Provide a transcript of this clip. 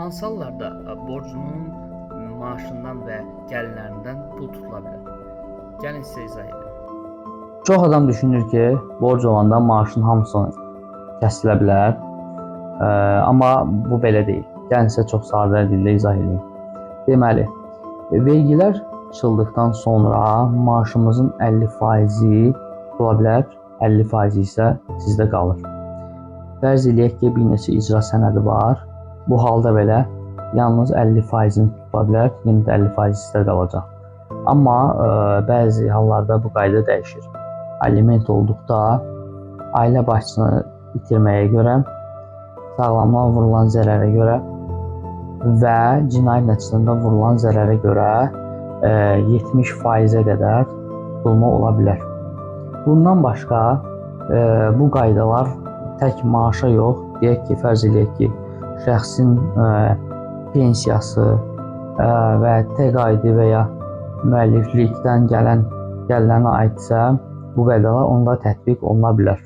Hansı hallarda borclunun maaşından və gəlirlərindən pul tutula bilər? Gəlin sizə izah edim. Çox adam düşünür ki, borc olanda maaşın hamısı kəsilə bilər. Amma bu belə deyil. Gəlin sizə çox sadə dildə izah edeyim. Deməli, vergilər çıxıldıqdan sonra maaşımızın 50%-i tutula bilər, 50%-i isə sizdə qalır. Fərz eləyək ki, bir neçə icra sənədi var. Bu halda belə yalnız 50%-ni tutula bilər, yenə də 50% sizdə qalacaq. Amma bəzi hallarda bu qayda dəyişir. Aliment olduqda ailə başçısını itirməyə görə, sağlamlığa vurulan zərərə görə və cinayət nəticəsində vurulan zərərə görə 70%-ə qədər tutulma ola bilər. Bundan başqa bu qaydalar tək maaşa yox, deyək ki, fərz eləyək ki, şəxsin pensiyası və təqaüdü və ya müəlliflikdən gələn gəlirlərinə aidsə, bu qaydalar onda tətbiq oluna bilər.